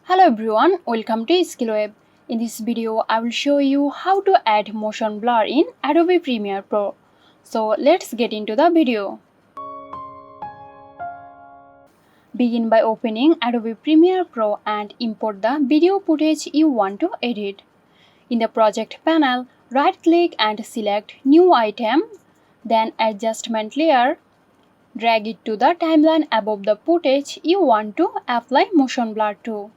Hello everyone, welcome to Skillweb. In this video, I will show you how to add motion blur in Adobe Premiere Pro. So let's get into the video. Begin by opening Adobe Premiere Pro and import the video footage you want to edit. In the project panel, right-click and select New Item, then Adjustment Layer. Drag it to the timeline above the footage you want to apply motion blur to.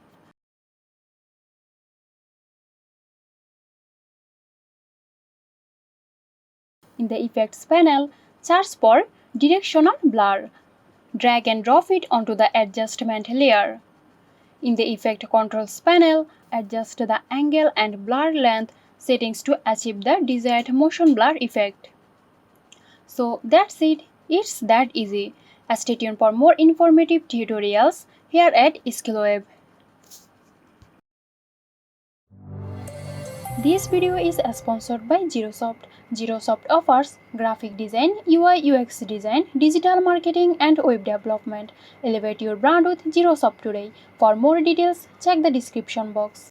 In the Effects panel, search for Directional Blur. Drag and drop it onto the adjustment layer. In the Effect Controls panel, adjust the angle and blur length settings to achieve the desired motion blur effect. So that's it. It's that easy. Stay tuned for more informative tutorials here at Skillweb. This video is sponsored by Xirosoft. Xirosoft offers graphic design, UI UX design, digital marketing and web development. Elevate your brand with Xirosoft today. For more details, check the description box.